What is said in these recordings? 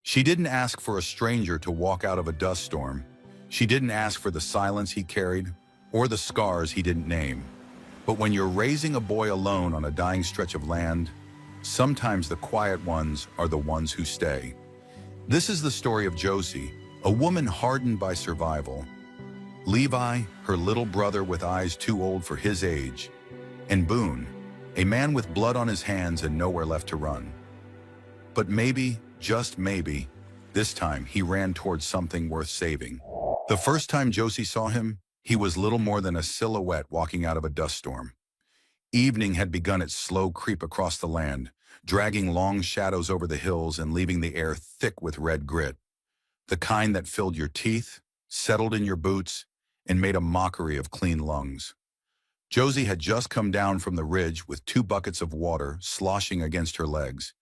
She didn't ask for a stranger to walk out of a dust storm. She didn't ask for the silence he carried or the scars he didn't name. But when you're raising a boy alone on a dying stretch of land, sometimes the quiet ones are the ones who stay. This is the story of Josie, a woman hardened by survival. Levi, her little brother with eyes too old for his age. And Boone, a man with blood on his hands and nowhere left to run. But maybe, just maybe, this time he ran towards something worth saving. The first time Josie saw him, he was little more than a silhouette walking out of a dust storm. Evening had begun its slow creep across the land, dragging long shadows over the hills and leaving the air thick with red grit. The kind that filled your teeth, settled in your boots, and made a mockery of clean lungs. Josie had just come down from the ridge with 2 buckets of water sloshing against her legs,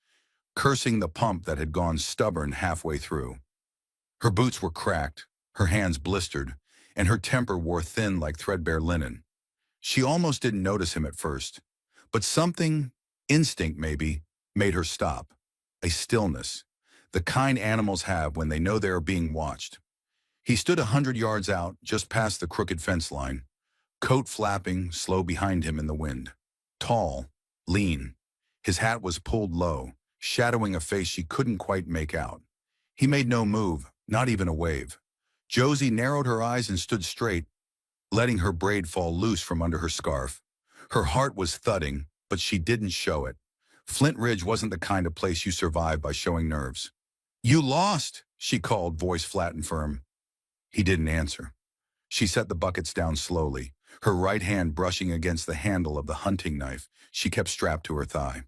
cursing the pump that had gone stubborn halfway through. Her boots were cracked, her hands blistered, and her temper wore thin like threadbare linen. She almost didn't notice him at first, but something, instinct maybe, made her stop. A stillness, the kind animals have when they know they are being watched. He stood 100 yards out, just past the crooked fence line, coat flapping, slow behind him in the wind. Tall, lean. His hat was pulled low, shadowing a face she couldn't quite make out. He made no move, not even a wave. Josie narrowed her eyes and stood straight, letting her braid fall loose from under her scarf. Her heart was thudding, but she didn't show it. Flint Ridge wasn't the kind of place you survive by showing nerves. "You lost," she called, voice flat and firm. He didn't answer. She set the buckets down slowly, her right hand brushing against the handle of the hunting knife she kept strapped to her thigh.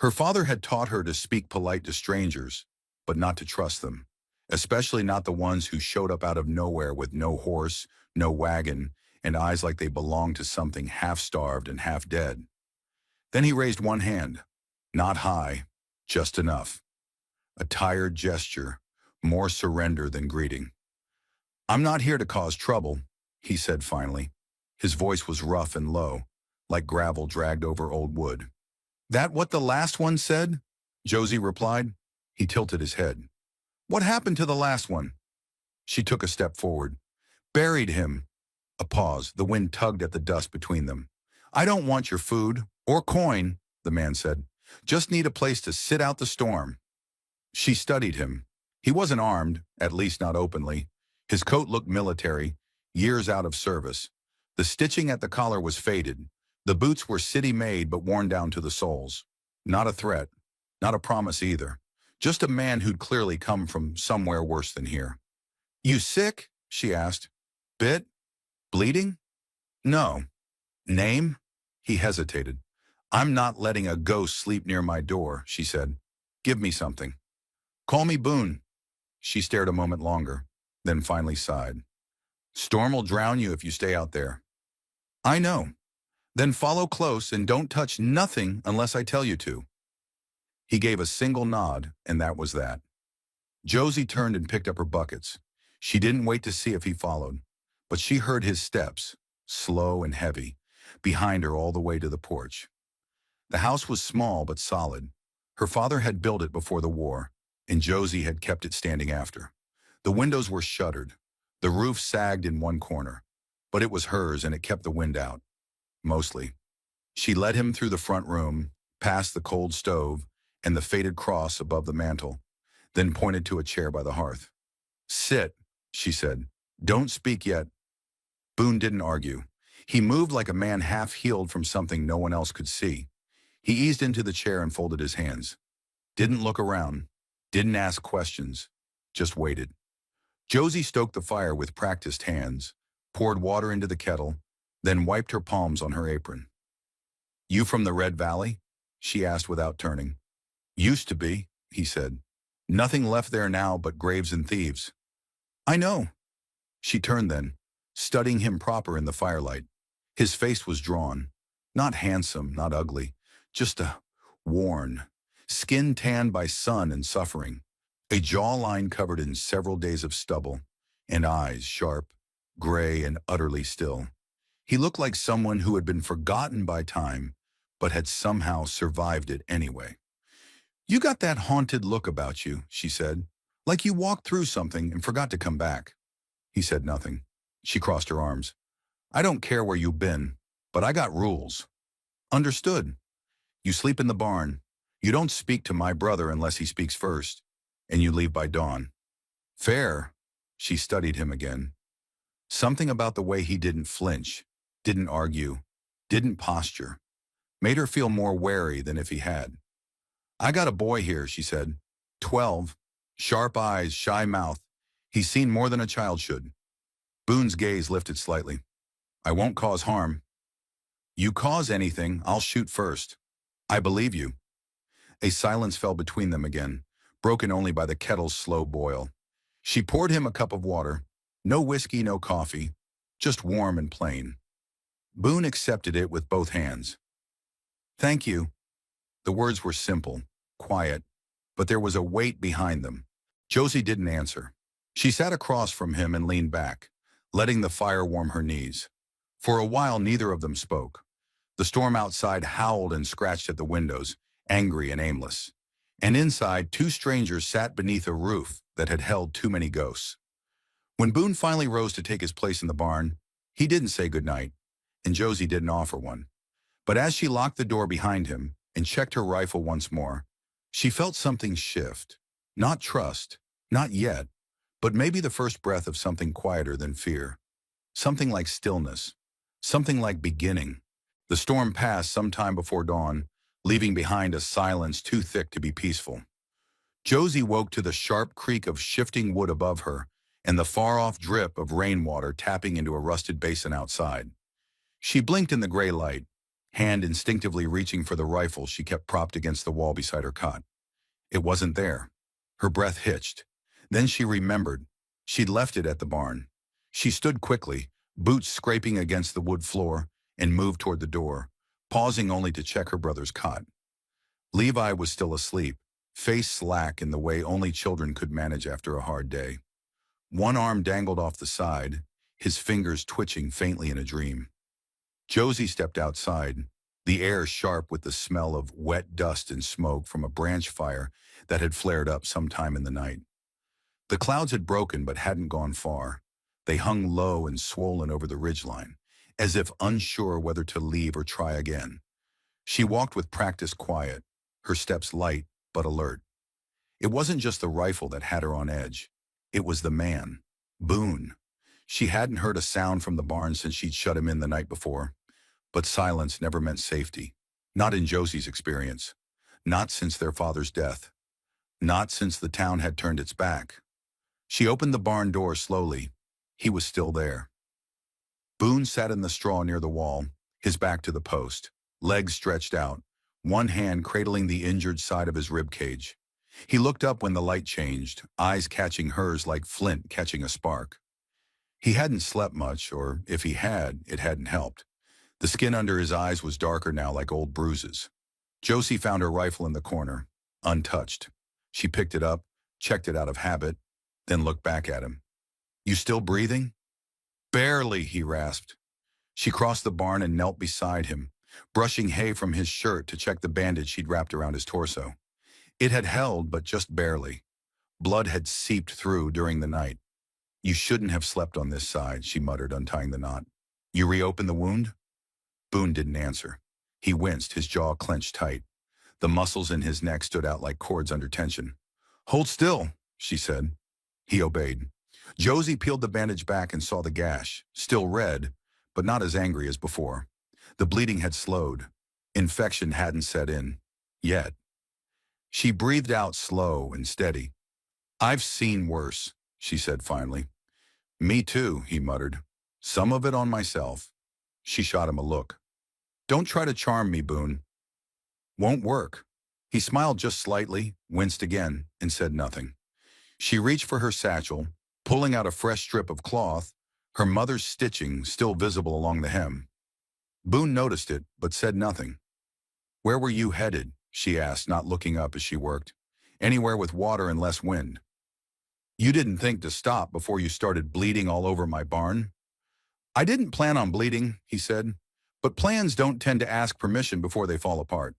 Her father had taught her to speak polite to strangers, but not to trust them, especially not the ones who showed up out of nowhere with no horse, no wagon, and eyes like they belonged to something half-starved and half-dead. Then he raised one hand, not high, just enough. A tired gesture, more surrender than greeting. "I'm not here to cause trouble," he said finally. His voice was rough and low, like gravel dragged over old wood. "That what the last one said?" Josie replied. He tilted his head. "What happened to the last one?" She took a step forward. "Buried him." A pause. The wind tugged at the dust between them. "I don't want your food or coin," the man said. "Just need a place to sit out the storm." She studied him. He wasn't armed, at least not openly. His coat looked military, years out of service. The stitching at the collar was faded. The boots were city-made but worn down to the soles. Not a threat, not a promise either. Just a man who'd clearly come from somewhere worse than here. "You sick?" she asked. "Bit? Bleeding?" "No." "Name?" He hesitated. "I'm not letting a ghost sleep near my door," she said. "Give me something." "Call me Boone." She stared a moment longer, then finally sighed. "Storm will drown you if you stay out there." "I know." "Then follow close and don't touch nothing unless I tell you to." He gave a single nod, and that was that. Josie turned and picked up her buckets. She didn't wait to see if he followed, but she heard his steps, slow and heavy, behind her all the way to the porch. The house was small but solid. Her father had built it before the war, and Josie had kept it standing after. The windows were shuttered. The roof sagged in one corner, but it was hers and it kept the wind out. Mostly. She led him through the front room, past the cold stove and the faded cross above the mantel, then pointed to a chair by the hearth. "Sit," she said. "Don't speak yet." Boone didn't argue. He moved like a man half-healed from something no one else could see. He eased into the chair and folded his hands. Didn't look around. Didn't ask questions. Just waited. Josie stoked the fire with practiced hands, poured water into the kettle, then wiped her palms on her apron. "You from the Red Valley?" she asked without turning. "Used to be," he said. "Nothing left there now but graves and thieves." "I know." She turned then, studying him proper in the firelight. His face was drawn. Not handsome, not ugly, just worn, skin tanned by sun and suffering, a jawline covered in several days of stubble, and eyes sharp, gray, and utterly still. He looked like someone who had been forgotten by time, but had somehow survived it anyway. "You got that haunted look about you," she said. Like you walked through something and forgot to come back. He said nothing. She crossed her arms. I don't care where you've been, but I got rules. Understood. You sleep in the barn. You don't speak to my brother unless he speaks first. And you leave by dawn. Fair. She studied him again. Something about the way he didn't flinch, didn't argue, didn't posture, made her feel more wary than if he had. I got a boy here, she said. 12. Sharp eyes, shy mouth. He's seen more than a child should. Boone's gaze lifted slightly. I won't cause harm. You cause anything, I'll shoot first. I believe you. A silence fell between them again, broken only by the kettle's slow boil. She poured him a cup of water. No whiskey, no coffee, just warm and plain. Boone accepted it with both hands. Thank you. The words were simple, quiet, but there was a weight behind them. Josie didn't answer. She sat across from him and leaned back, letting the fire warm her knees. For a while, neither of them spoke. The storm outside howled and scratched at the windows, angry and aimless. And inside, two strangers sat beneath a roof that had held too many ghosts. When Boone finally rose to take his place in the barn, he didn't say goodnight, and Josie didn't offer one. But as she locked the door behind him and checked her rifle once more, she felt something shift. Not trust, not yet, but maybe the first breath of something quieter than fear. Something like stillness, something like beginning. The storm passed some time before dawn, leaving behind a silence too thick to be peaceful. Josie woke to the sharp creak of shifting wood above her and the far-off drip of rainwater tapping into a rusted basin outside. She blinked in the gray light, hand instinctively reaching for the rifle she kept propped against the wall beside her cot. It wasn't there. Her breath hitched. Then she remembered. She'd left it at the barn. She stood quickly, boots scraping against the wood floor, and moved toward the door, pausing only to check her brother's cot. Levi was still asleep, face slack in the way only children could manage after a hard day. One arm dangled off the side, his fingers twitching faintly in a dream. Josie stepped outside, the air sharp with the smell of wet dust and smoke from a branch fire that had flared up sometime in the night. The clouds had broken but hadn't gone far. They hung low and swollen over the ridgeline, as if unsure whether to leave or try again. She walked with practiced quiet, her steps light but alert. It wasn't just the rifle that had her on edge. It was the man, Boone. She hadn't heard a sound from the barn since she'd shut him in the night before. But silence never meant safety. Not in Josie's experience. Not since their father's death. Not since the town had turned its back. She opened the barn door slowly. He was still there. Boone sat in the straw near the wall, his back to the post, legs stretched out, one hand cradling the injured side of his rib cage. He looked up when the light changed, eyes catching hers like flint catching a spark. He hadn't slept much, or if he had, it hadn't helped. The skin under his eyes was darker now, like old bruises. Josie found her rifle in the corner, untouched. She picked it up, checked it out of habit, then looked back at him. You still breathing? Barely, he rasped. She crossed the barn and knelt beside him, brushing hay from his shirt to check the bandage she'd wrapped around his torso. It had held, but just barely. Blood had seeped through during the night. You shouldn't have slept on this side, she muttered, untying the knot. You reopened the wound? Boone didn't answer. He winced, his jaw clenched tight. The muscles in his neck stood out like cords under tension. Hold still, she said. He obeyed. Josie peeled the bandage back and saw the gash, still red, but not as angry as before. The bleeding had slowed. Infection hadn't set in. Yet. She breathed out slow and steady. I've seen worse, she said finally. Me too, he muttered. Some of it on myself. She shot him a look. Don't try to charm me, Boone. Won't work. He smiled just slightly, winced again, and said nothing. She reached for her satchel, pulling out a fresh strip of cloth, her mother's stitching still visible along the hem. Boone noticed it, but said nothing. Where were you headed? She asked, not looking up as she worked. Anywhere with water and less wind. You didn't think to stop before you started bleeding all over my barn? I didn't plan on bleeding, he said, but plans don't tend to ask permission before they fall apart.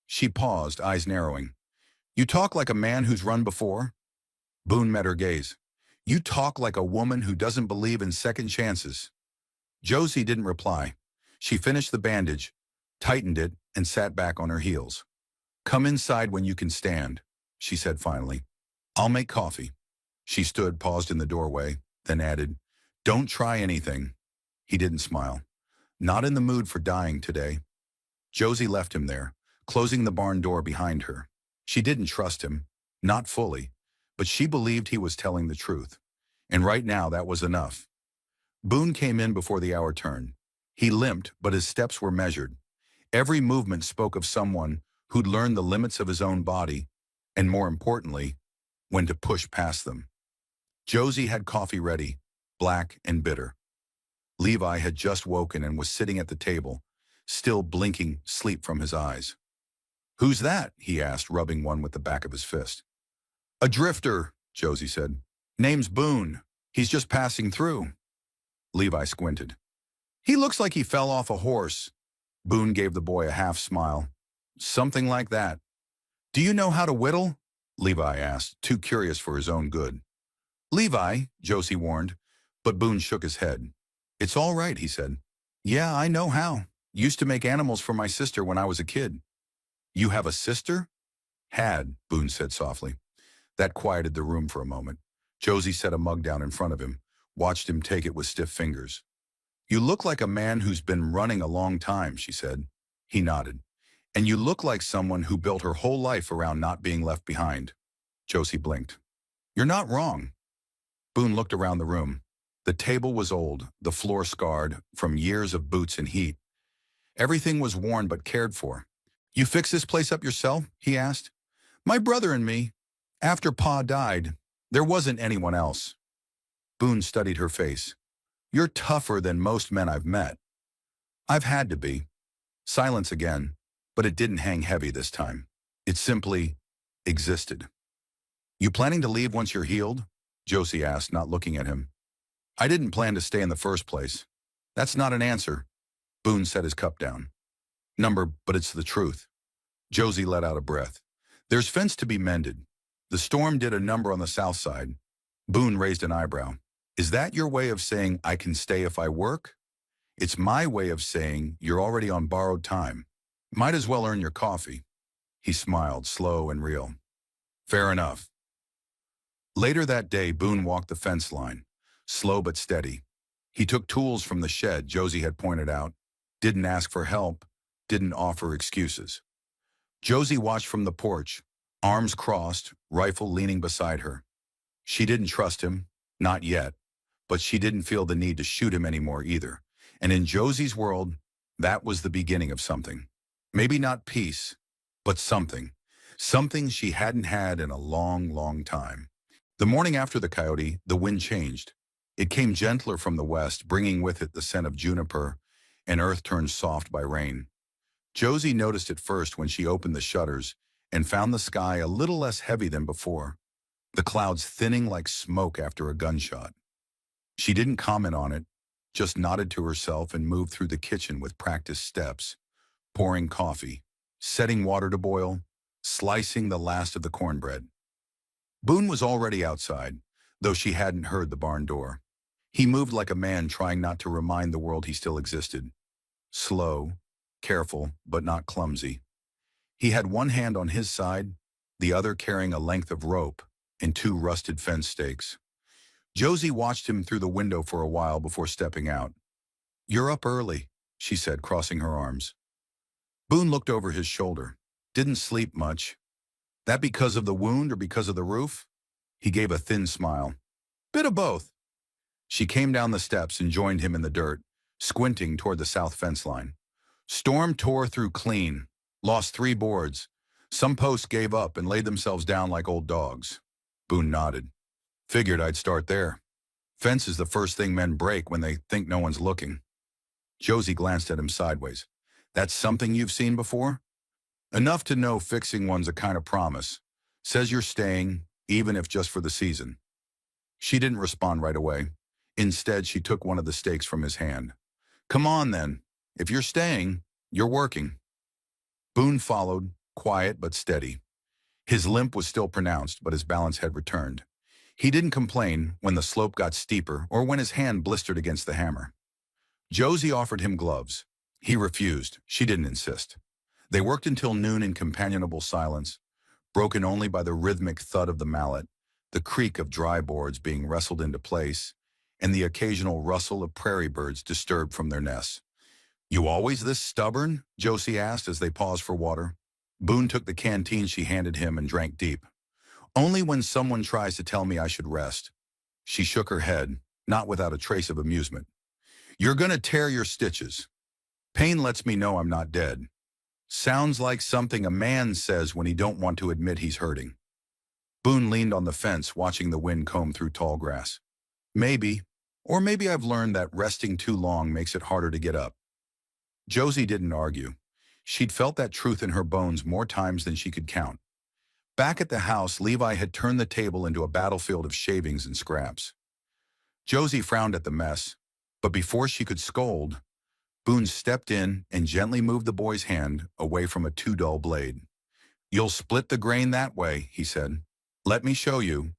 She paused, eyes narrowing. You talk like a man who's run before? Boone met her gaze. You talk like a woman who doesn't believe in second chances. Josie didn't reply. She finished the bandage, tightened it, and sat back on her heels. Come inside when you can stand, she said finally. I'll make coffee. She stood, paused in the doorway, then added, Don't try anything. He didn't smile. Not in the mood for dying today. Josie left him there, closing the barn door behind her. She didn't trust him, not fully, but she believed he was telling the truth. And right now that was enough. Boone came in before the hour turned. He limped, but his steps were measured. Every movement spoke of someone who'd learned the limits of his own body, and more importantly, when to push past them. Josie had coffee ready, black and bitter. Levi had just woken and was sitting at the table, still blinking sleep from his eyes. Who's that? He asked, rubbing one with the back of his fist. A drifter, Josie said. Name's Boone. He's just passing through. Levi squinted. He looks like he fell off a horse. Boone gave the boy a half smile. Something like that. Do you know how to whittle? Levi asked, too curious for his own good. Levi, Josie warned, but Boone shook his head. It's all right, he said. Yeah, I know how. Used to make animals for my sister when I was a kid. You have a sister? Had, Boone said softly. That quieted the room for a moment. Josie set a mug down in front of him, watched him take it with stiff fingers. You look like a man who's been running a long time, she said. He nodded. And you look like someone who built her whole life around not being left behind. Josie blinked. You're not wrong. Boone looked around the room. The table was old, the floor scarred from years of boots and heat. Everything was worn but cared for. You fix this place up yourself? He asked. My brother and me. After Pa died, there wasn't anyone else. Boone studied her face. You're tougher than most men I've met. I've had to be. Silence again, but it didn't hang heavy this time. It simply existed. You planning to leave once you're healed? Josie asked, not looking at him. I didn't plan to stay in the first place. That's not an answer. Boone set his cup down. But it's the truth. Josie let out a breath. There's fence to be mended. The storm did a number on the south side. Boone raised an eyebrow. Is that your way of saying I can stay if I work? It's my way of saying you're already on borrowed time. Might as well earn your coffee. He smiled, slow and real. Fair enough. Later that day, Boone walked the fence line, slow but steady. He took tools from the shed Josie had pointed out, didn't ask for help, didn't offer excuses. Josie watched from the porch, arms crossed, rifle leaning beside her. She didn't trust him, not yet, but she didn't feel the need to shoot him anymore either. And in Josie's world, that was the beginning of something. Maybe not peace, but something. Something she hadn't had in a long, long time. The morning after the coyote, the wind changed. It came gentler from the west, bringing with it the scent of juniper, and earth turned soft by rain. Josie noticed it first when she opened the shutters and found the sky a little less heavy than before, the clouds thinning like smoke after a gunshot. She didn't comment on it, just nodded to herself and moved through the kitchen with practiced steps, pouring coffee, setting water to boil, slicing the last of the cornbread. Boone was already outside, though she hadn't heard the barn door. He moved like a man trying not to remind the world he still existed. Slow, careful, but not clumsy. He had one hand on his side, the other carrying a length of rope and 2 rusted fence stakes. Josie watched him through the window for a while before stepping out. You're up early, she said, crossing her arms. Boone looked over his shoulder. Didn't sleep much. That because of the wound or because of the roof? He gave a thin smile. Bit of both. She came down the steps and joined him in the dirt, squinting toward the south fence line. Storm tore through clean, lost 3 boards. Some posts gave up and laid themselves down like old dogs. Boone nodded. Figured I'd start there. Fence is the first thing men break when they think no one's looking. Josie glanced at him sideways. That's something you've seen before? Enough to know fixing one's a kind of promise. Says you're staying, even if just for the season. She didn't respond right away. Instead, she took one of the stakes from his hand. Come on, then. If you're staying, you're working. Boone followed, quiet but steady. His limp was still pronounced, but his balance had returned. He didn't complain when the slope got steeper or when his hand blistered against the hammer. Josie offered him gloves. He refused. She didn't insist. They worked until noon in companionable silence, broken only by the rhythmic thud of the mallet, the creak of dry boards being wrestled into place, and the occasional rustle of prairie birds disturbed from their nests. "You always this stubborn?" Josie asked as they paused for water. Boone took the canteen she handed him and drank deep. "Only when someone tries to tell me I should rest." She shook her head, not without a trace of amusement. "You're gonna tear your stitches. Pain lets me know I'm not dead. Sounds like something a man says when he don't want to admit he's hurting." Boone leaned on the fence, watching the wind comb through tall grass. "Maybe, or maybe I've learned that resting too long makes it harder to get up." Josie didn't argue. She'd felt that truth in her bones more times than she could count. Back at the house, Levi had turned the table into a battlefield of shavings and scraps. Josie frowned at the mess, but before she could scold, Boone stepped in and gently moved the boy's hand away from a too-dull blade. "You'll split the grain that way," he said. "Let me show you."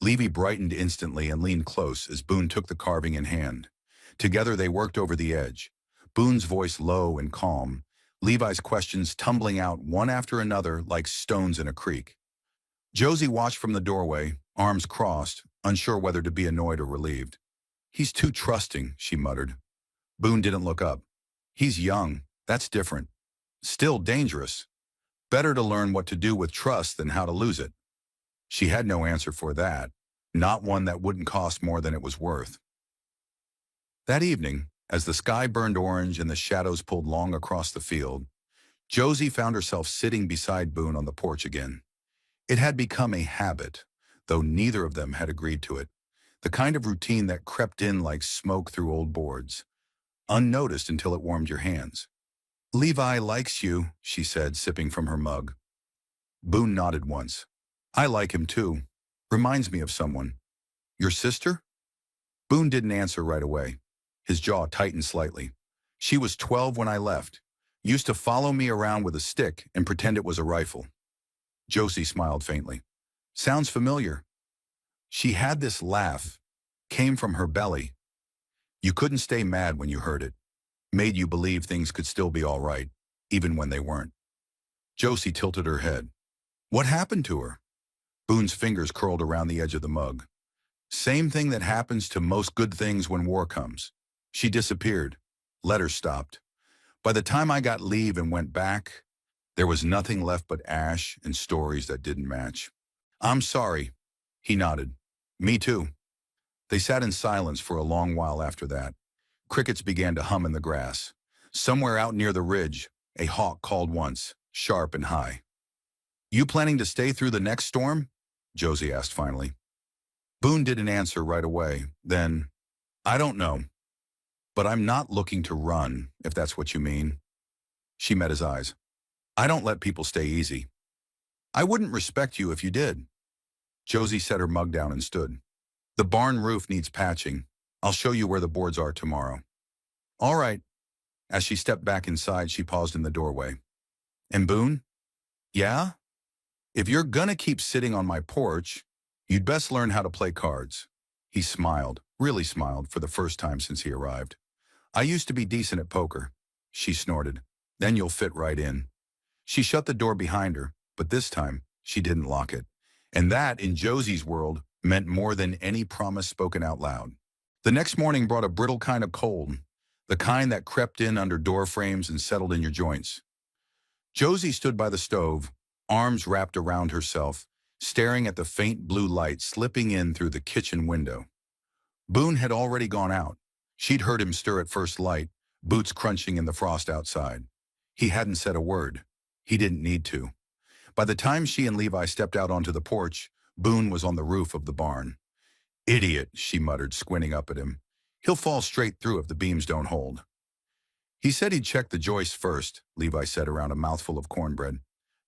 Levi brightened instantly and leaned close as Boone took the carving in hand. Together they worked over the edge, Boone's voice low and calm, Levi's questions tumbling out one after another like stones in a creek. Josie watched from the doorway, arms crossed, unsure whether to be annoyed or relieved. "He's too trusting," she muttered. Boone didn't look up. "He's young. That's different. Still dangerous. Better to learn what to do with trust than how to lose it." She had no answer for that, not one that wouldn't cost more than it was worth. That evening, as the sky burned orange and the shadows pulled long across the field, Josie found herself sitting beside Boone on the porch again. It had become a habit, though neither of them had agreed to it, the kind of routine that crept in like smoke through old boards, unnoticed until it warmed your hands. "Levi likes you," she said, sipping from her mug. Boone nodded once. "I like him too. Reminds me of someone." "Your sister?" Boone didn't answer right away. His jaw tightened slightly. "She was 12 when I left. Used to follow me around with a stick and pretend it was a rifle." Josie smiled faintly. "Sounds familiar." She had this laugh. Came from her belly. You couldn't stay mad when you heard it. Made you believe things could still be all right, even when they weren't. Josie tilted her head. "What happened to her?" Boone's fingers curled around the edge of the mug. "Same thing that happens to most good things when war comes. She disappeared. Letters stopped. By the time I got leave and went back, there was nothing left but ash and stories that didn't match." "I'm sorry." He nodded. "Me too." They sat in silence for a long while after that. Crickets began to hum in the grass. Somewhere out near the ridge, a hawk called once, sharp and high. "You planning to stay through the next storm?" Josie asked finally. Boone didn't answer right away. Then, "I don't know. But I'm not looking to run, if that's what you mean." She met his eyes. "I don't let people stay easy. I wouldn't respect you if you did." Josie set her mug down and stood. "The barn roof needs patching. I'll show you where the boards are tomorrow." "All right." As she stepped back inside, she paused in the doorway. "And Boone?" "Yeah? If you're gonna keep sitting on my porch, you'd best learn how to play cards." He smiled, really smiled, for the first time since he arrived. "I used to be decent at poker." She snorted. "Then you'll fit right in." She shut the door behind her, but this time she didn't lock it. And that, in Josie's world, meant more than any promise spoken out loud. The next morning brought a brittle kind of cold, the kind that crept in under door frames and settled in your joints. Josie stood by the stove, arms wrapped around herself, staring at the faint blue light slipping in through the kitchen window. Boone had already gone out. She'd heard him stir at first light, boots crunching in the frost outside. He hadn't said a word. He didn't need to. By the time she and Levi stepped out onto the porch, Boone was on the roof of the barn. "Idiot," she muttered, squinting up at him. "He'll fall straight through if the beams don't hold." "He said he'd check the joists first," Levi said around a mouthful of cornbread.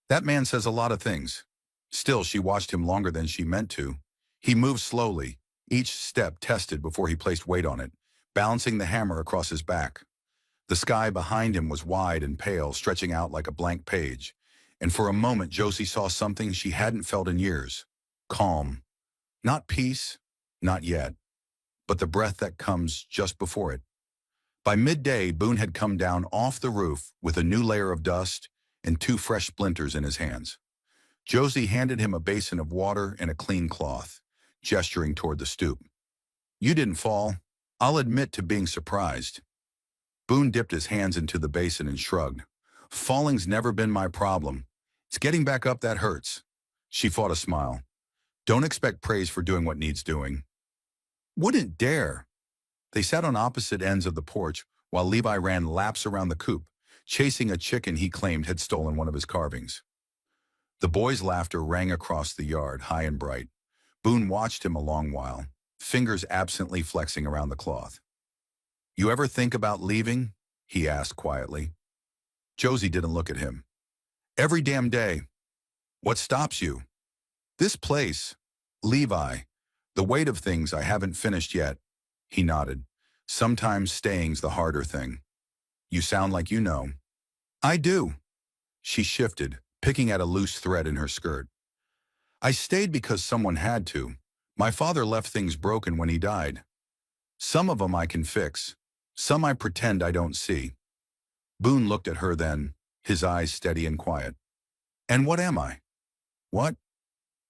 "That man says a lot of things." Still, she watched him longer than she meant to. He moved slowly, each step tested before he placed weight on it, balancing the hammer across his back. The sky behind him was wide and pale, stretching out like a blank page. And for a moment, Josie saw something she hadn't felt in years. Calm. Not peace, not yet, but the breath that comes just before it. By midday, Boone had come down off the roof with a new layer of dust and two fresh splinters in his hands. Josie handed him a basin of water and a clean cloth, gesturing toward the stoop. You didn't fall. I'll admit to being surprised. Boone dipped his hands into the basin and shrugged. Falling's never been my problem. It's getting back up that hurts. She fought a smile. Don't expect praise for doing what needs doing. Wouldn't dare. They sat on opposite ends of the porch while Levi ran laps around the coop, chasing a chicken he claimed had stolen one of his carvings. The boy's laughter rang across the yard, high and bright. Boone watched him a long while, fingers absently flexing around the cloth. You ever think about leaving? He asked quietly. Josie didn't look at him. Every damn day. What stops you? This place. Levi. The weight of things I haven't finished yet. He nodded. Sometimes staying's the harder thing. You sound like you know. I do. She shifted, picking at a loose thread in her skirt. I stayed because someone had to. My father left things broken when he died. Some of them I can fix. Some I pretend I don't see. Boone looked at her then, his eyes steady and quiet. And what am I? What?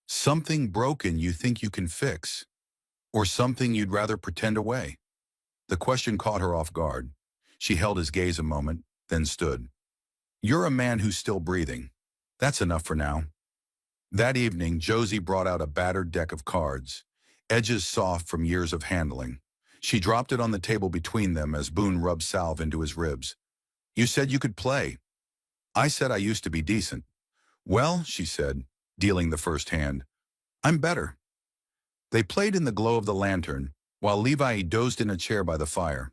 Something broken you think you can fix. Or something you'd rather pretend away. The question caught her off guard. She held his gaze a moment, then stood. You're a man who's still breathing. That's enough for now. That evening, Josie brought out a battered deck of cards, edges soft from years of handling. She dropped it on the table between them as Boone rubbed salve into his ribs. You said you could play. I said I used to be decent. Well, she said, dealing the first hand, I'm better. They played in the glow of the lantern, while Levi dozed in a chair by the fire.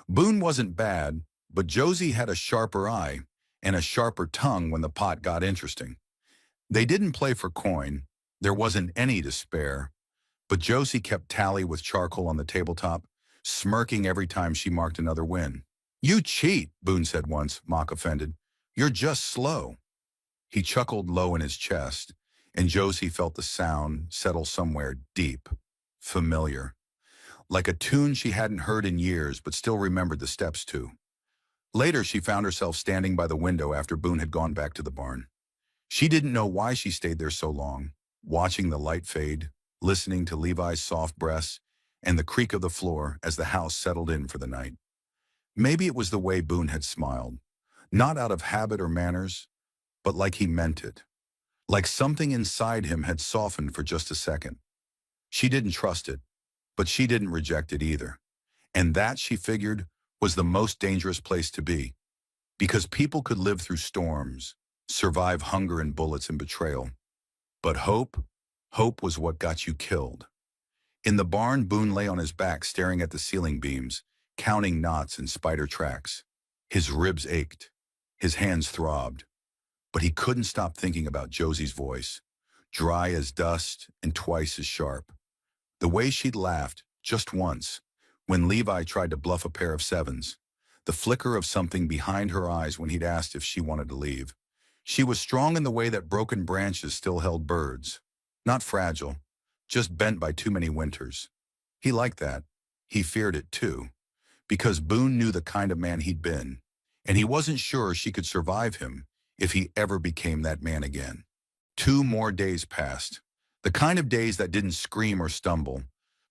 Boone wasn't bad, but Josie had a sharper eye and a sharper tongue when the pot got interesting. They didn't play for coin. There wasn't any to spare. But Josie kept tally with charcoal on the tabletop, smirking every time she marked another win. You cheat, Boone said once, mock-offended. You're just slow. He chuckled low in his chest, and Josie felt the sound settle somewhere deep, familiar, like a tune she hadn't heard in years but still remembered the steps to. Later, she found herself standing by the window after Boone had gone back to the barn. She didn't know why she stayed there so long, watching the light fade, listening to Levi's soft breaths, and the creak of the floor as the house settled in for the night. Maybe it was the way Boone had smiled, not out of habit or manners, but like he meant it. Like something inside him had softened for just a second. She didn't trust it, but she didn't reject it either. And that, she figured, was the most dangerous place to be. Because people could live through storms, survive hunger and bullets and betrayal. But hope was what got you killed. In the barn, Boone lay on his back staring at the ceiling beams, counting knots and spider tracks. His ribs ached. His hands throbbed. But he couldn't stop thinking about Josie's voice, dry as dust and twice as sharp. The way she'd laughed, just once, when Levi tried to bluff a pair of sevens. The flicker of something behind her eyes when he'd asked if she wanted to leave. She was strong in the way that broken branches still held birds. Not fragile, just bent by too many winters. He liked that. He feared it too, because Boone knew the kind of man he'd been, and he wasn't sure she could survive him if he ever became that man again. 2 more days passed, the kind of days that didn't scream or stumble,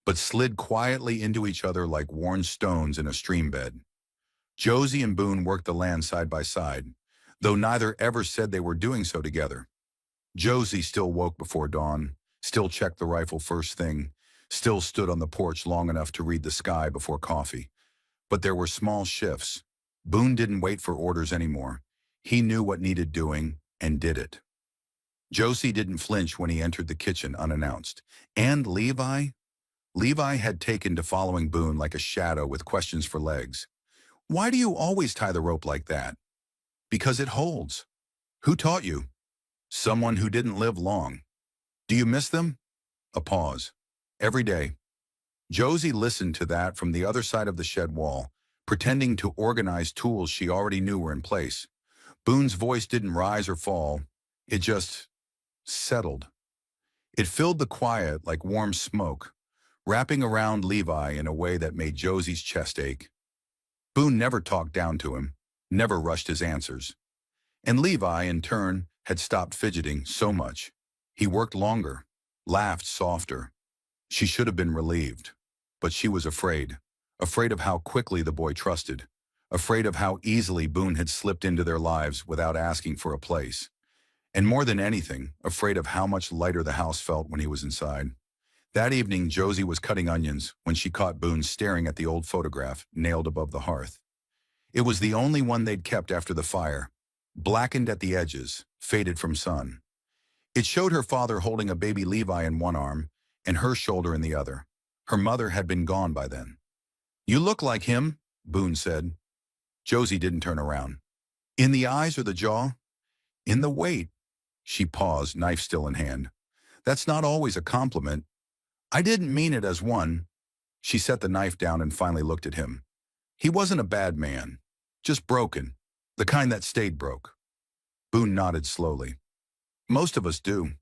but slid quietly into each other like worn stones in a stream bed. Josie and Boone worked the land side by side, though neither ever said they were doing so together. Josie still woke before dawn, still checked the rifle first thing, still stood on the porch long enough to read the sky before coffee. But there were small shifts. Boone didn't wait for orders anymore. He knew what needed doing and did it. Josie didn't flinch when he entered the kitchen unannounced. And Levi? Levi had taken to following Boone like a shadow with questions for legs. Why do you always tie the rope like that? Because it holds. Who taught you? Someone who didn't live long. Do you miss them? A pause. Every day. Josie listened to that from the other side of the shed wall, pretending to organize tools she already knew were in place. Boone's voice didn't rise or fall. It just settled. It filled the quiet like warm smoke, wrapping around Levi in a way that made Josie's chest ache. Boone never talked down to him, never rushed his answers. And Levi, in turn, had stopped fidgeting so much. He worked longer, laughed softer. She should have been relieved, but she was afraid. Afraid of how quickly the boy trusted. Afraid of how easily Boone had slipped into their lives without asking for a place. And more than anything, afraid of how much lighter the house felt when he was inside. That evening, Josie was cutting onions when she caught Boone staring at the old photograph nailed above the hearth. It was the only one they'd kept after the fire, blackened at the edges, faded from sun. It showed her father holding a baby Levi in one arm and her shoulder in the other. Her mother had been gone by then. "You look like him," Boone said. Josie didn't turn around. "In the eyes or the jaw?" "In the weight." She paused, knife still in hand. "That's not always a compliment." "I didn't mean it as one." She set the knife down and finally looked at him. He wasn't a bad man, just broken, the kind that stayed broke. Boone nodded slowly. "Most of us do."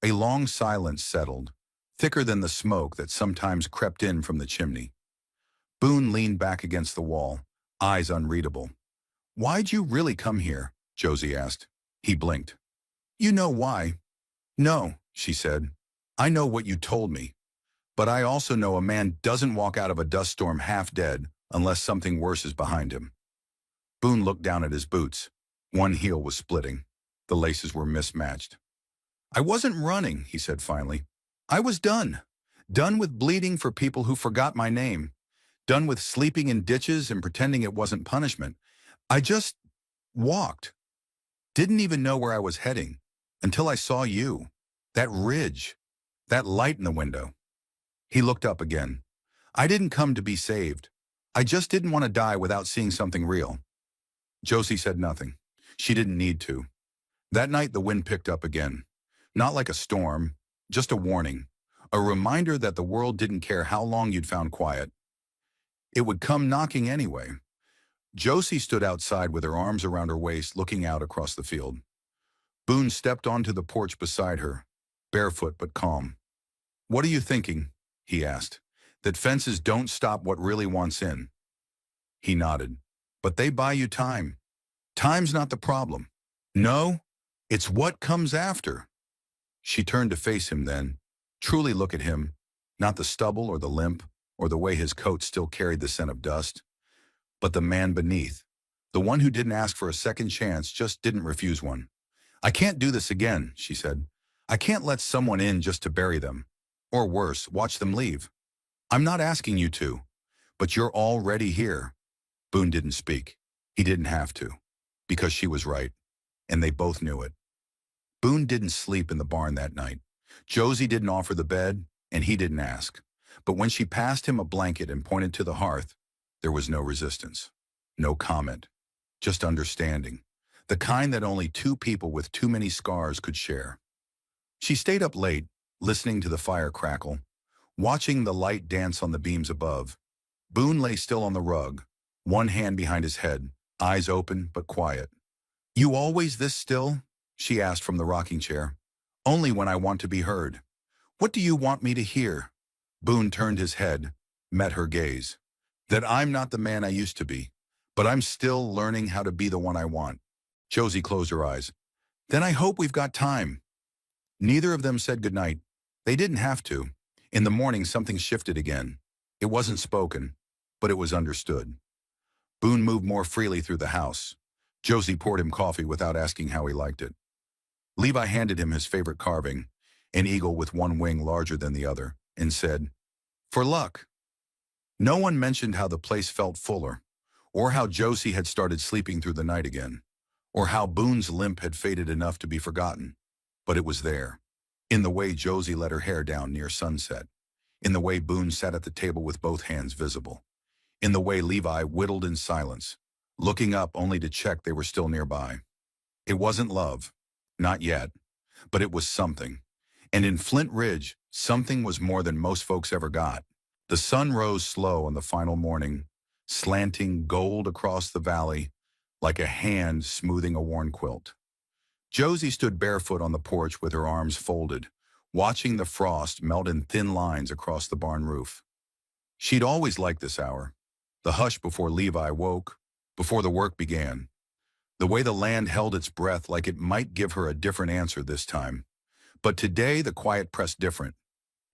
A long silence settled, thicker than the smoke that sometimes crept in from the chimney. Boone leaned back against the wall, eyes unreadable. "Why'd you really come here?" Josie asked. He blinked. "You know why." "No," she said. "I know what you told me. But I also know a man doesn't walk out of a dust storm half dead unless something worse is behind him." Boone looked down at his boots. One heel was splitting. The laces were mismatched. "I wasn't running," he said finally. "I was done. Done with bleeding for people who forgot my name. Done with sleeping in ditches and pretending it wasn't punishment. I just walked. Didn't even know where I was heading until I saw you. That ridge. That light in the window." He looked up again. "I didn't come to be saved. I just didn't want to die without seeing something real." Josie said nothing. She didn't need to. That night the wind picked up again. Not like a storm, just a warning. A reminder that the world didn't care how long you'd found quiet. It would come knocking anyway. Josie stood outside with her arms around her waist, looking out across the field. Boone stepped onto the porch beside her, barefoot but calm. "What are you thinking?" he asked. "That fences don't stop what really wants in?" He nodded. "But they buy you time. Time's not the problem." "No, it's what comes after." She turned to face him then, truly look at him, not the stubble or the limp or the way his coat still carried the scent of dust, but the man beneath, the one who didn't ask for a second chance, just didn't refuse one. "I can't do this again," she said. "I can't let someone in just to bury them. Or worse, watch them leave. I'm not asking you to, but you're already here." Boone didn't speak. He didn't have to, because she was right, and they both knew it. Boone didn't sleep in the barn that night. Josie didn't offer the bed, and he didn't ask. But when she passed him a blanket and pointed to the hearth, there was no resistance, no comment, just understanding, the kind that only two people with too many scars could share. She stayed up late, listening to the fire crackle, watching the light dance on the beams above. Boone lay still on the rug, one hand behind his head, eyes open but quiet. "You always this still?" she asked from the rocking chair. "Only when I want to be heard." "What do you want me to hear?" Boone turned his head, met her gaze. "That I'm not the man I used to be, but I'm still learning how to be the one I want." Josie closed her eyes. "Then I hope we've got time." Neither of them said goodnight. They didn't have to. In the morning, something shifted again. It wasn't spoken, but it was understood. Boone moved more freely through the house. Josie poured him coffee without asking how he liked it. Levi handed him his favorite carving, an eagle with one wing larger than the other, and said, "For luck." No one mentioned how the place felt fuller, or how Josie had started sleeping through the night again, or how Boone's limp had faded enough to be forgotten. But it was there, in the way Josie let her hair down near sunset, in the way Boone sat at the table with both hands visible, in the way Levi whittled in silence, looking up only to check they were still nearby. It wasn't love, not yet, but it was something. And in Flint Ridge, something was more than most folks ever got. The sun rose slow on the final morning, slanting gold across the valley like a hand smoothing a worn quilt. Josie stood barefoot on the porch with her arms folded, watching the frost melt in thin lines across the barn roof. She'd always liked this hour, the hush before Levi woke, before the work began, the way the land held its breath like it might give her a different answer this time. But today the quiet pressed different.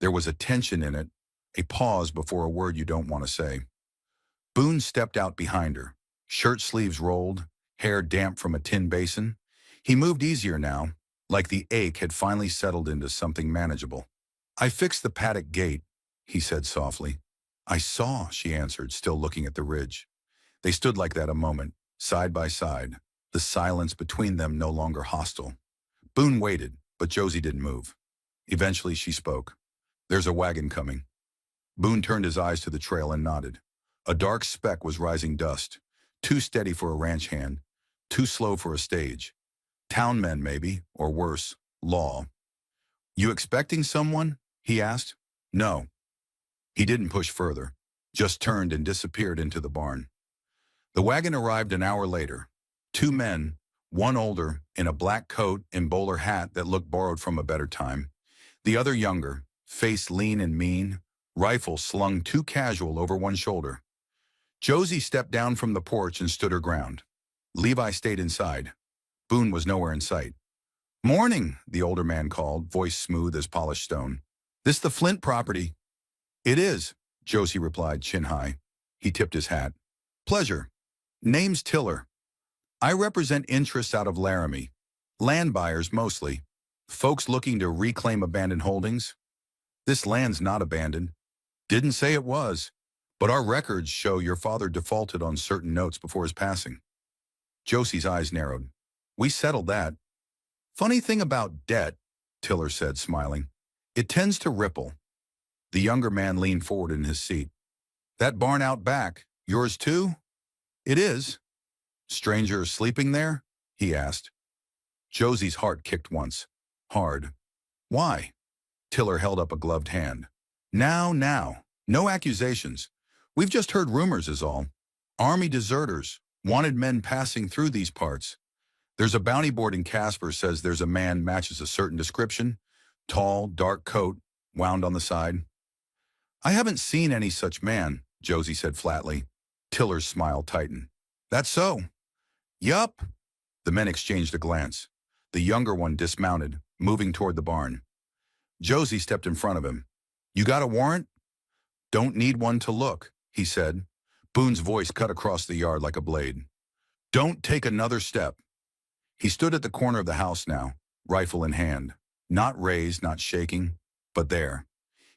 There was a tension in it, a pause before a word you don't want to say. Boone stepped out behind her, shirt sleeves rolled, hair damp from a tin basin. He moved easier now, like the ache had finally settled into something manageable. "I fixed the paddock gate," he said softly. "I saw," she answered, still looking at the ridge. They stood like that a moment, side by side, the silence between them no longer hostile. Boone waited, but Josie didn't move. Eventually she spoke. "There's a wagon coming." Boone turned his eyes to the trail and nodded. A dark speck was rising dust, too steady for a ranch hand, too slow for a stage. Town men, maybe, or worse, law. "You expecting someone?" he asked. "No." He didn't push further, just turned and disappeared into the barn. The wagon arrived an hour later. Two men, one older, in a black coat and bowler hat that looked borrowed from a better time. The other younger, face lean and mean, rifle slung too casual over one shoulder. Josie stepped down from the porch and stood her ground. Levi stayed inside. Boone was nowhere in sight. "Morning," the older man called, voice smooth as polished stone. "This the Flint property?" "It is," Josie replied, chin high. He tipped his hat. "Pleasure. Name's Tiller. I represent interests out of Laramie. Land buyers mostly. Folks looking to reclaim abandoned holdings. This land's not abandoned. Didn't say it was. But our records show your father defaulted on certain notes before his passing." Josie's eyes narrowed. "We settled that." "Funny thing about debt," Tiller said, smiling. "It tends to ripple." The younger man leaned forward in his seat. "That barn out back, yours too?" "It is." "Stranger sleeping there?" he asked. Josie's heart kicked once. Hard. "Why?" Tiller held up a gloved hand. Now. No accusations. We've just heard rumors is all. Army deserters, wanted men passing through these parts. There's a bounty board in Casper says there's a man matches a certain description. Tall, dark coat, wound on the side. "I haven't seen any such man," Josie said flatly. Tiller's smile tightened. "That's so?" "Yup." The men exchanged a glance. The younger one dismounted, moving toward the barn. Josie stepped in front of him. "You got a warrant?" "Don't need one to look," he said. Boone's voice cut across the yard like a blade. "Don't take another step." He stood at the corner of the house now, rifle in hand. Not raised, not shaking, but there.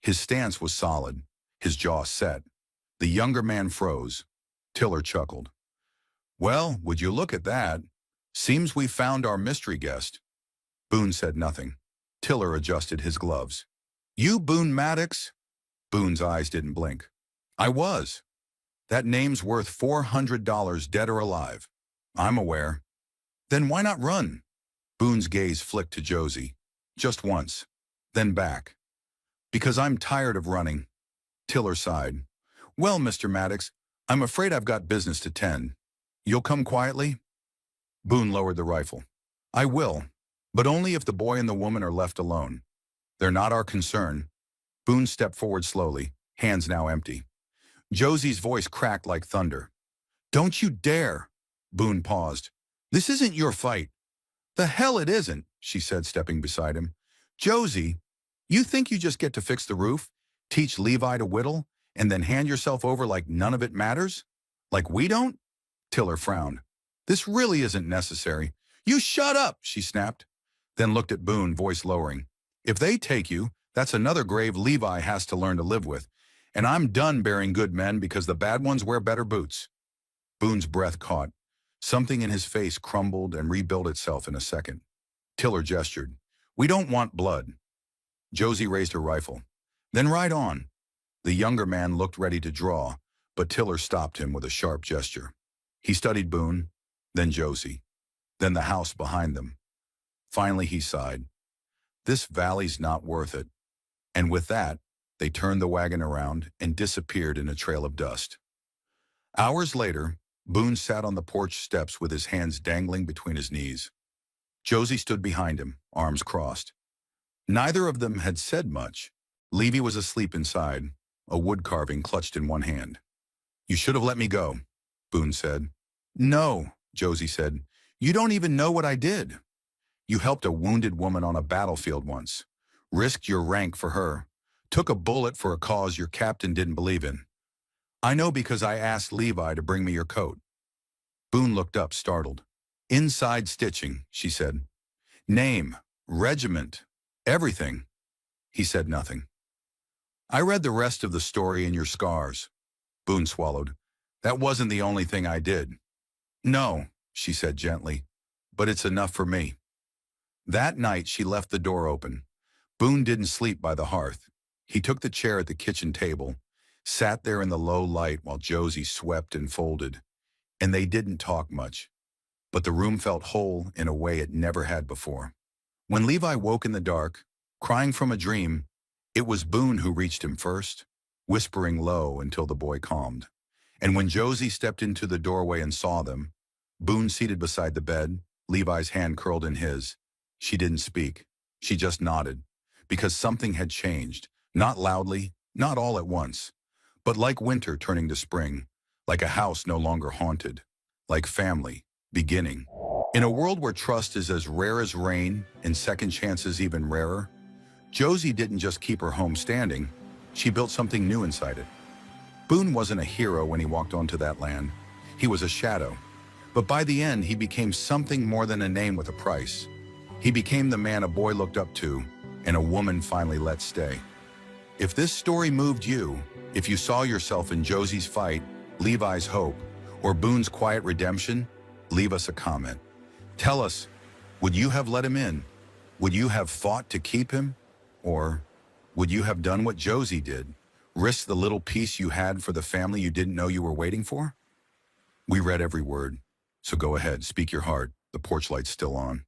His stance was solid, his jaw set. The younger man froze. Tiller chuckled. "Well, would you look at that? Seems we found our mystery guest." Boone said nothing. Tiller adjusted his gloves. "You Boone Maddox?" Boone's eyes didn't blink. "I was. That name's worth $400 dead or alive." "I'm aware." "Then why not run?" Boone's gaze flicked to Josie. Just once. Then back. "Because I'm tired of running." Tiller sighed. "Well, Mr. Maddox, I'm afraid I've got business to tend. You'll come quietly?" Boone lowered the rifle. "I will, but only if the boy and the woman are left alone. They're not our concern." Boone stepped forward slowly, hands now empty. Josie's voice cracked like thunder. "Don't you dare!" Boone paused. "This isn't your fight." "The hell it isn't," she said, stepping beside him. "Josie, you think you just get to fix the roof, teach Levi to whittle, and then hand yourself over like none of it matters? Like we don't?" Tiller frowned. "This really isn't necessary." "You shut up," she snapped, then looked at Boone, voice lowering. "If they take you, that's another grave Levi has to learn to live with. And I'm done bearing good men because the bad ones wear better boots." Boone's breath caught. Something in his face crumbled and rebuilt itself in a second. Tiller gestured. "We don't want blood." Josie raised her rifle. "Then ride on." The younger man looked ready to draw, but Tiller stopped him with a sharp gesture. He studied Boone, then Josie, then the house behind them. Finally he sighed. "This valley's not worth it." And with that, they turned the wagon around and disappeared in a trail of dust. Hours later, Boone sat on the porch steps with his hands dangling between his knees. Josie stood behind him, arms crossed. Neither of them had said much. Levy was asleep inside, a wood carving clutched in one hand. "You should have let me go," Boone said. "No," Josie said. "You don't even know what I did. You helped a wounded woman on a battlefield once, risked your rank for her, took a bullet for a cause your captain didn't believe in. I know because I asked Levi to bring me your coat." Boone looked up, startled. "Inside stitching," she said. "Name, regiment, everything." He said nothing. "I read the rest of the story in your scars." Boone swallowed. "That wasn't the only thing I did." "No," she said gently, "but it's enough for me." That night she left the door open. Boone didn't sleep by the hearth. He took the chair at the kitchen table, sat there in the low light while Josie swept and folded, and they didn't talk much. But the room felt whole in a way it never had before. When Levi woke in the dark, crying from a dream, it was Boone who reached him first, whispering low until the boy calmed. And when Josie stepped into the doorway and saw them, Boone seated beside the bed, Levi's hand curled in his, she didn't speak. She just nodded, because something had changed, not loudly, not all at once, but like winter turning to spring, like a house no longer haunted, like family beginning. In a world where trust is as rare as rain and second chances even rarer, Josie didn't just keep her home standing, she built something new inside it. Boone wasn't a hero when he walked onto that land. He was a shadow. But by the end, he became something more than a name with a price. He became the man a boy looked up to and a woman finally let stay. If this story moved you, if you saw yourself in Josie's fight, Levi's hope, or Boone's quiet redemption, leave us a comment. Tell us, would you have let him in? Would you have fought to keep him? Or would you have done what Josie did? Risk the little piece you had for the family you didn't know you were waiting for? We read every word, so go ahead, speak your heart. The porch light's still on.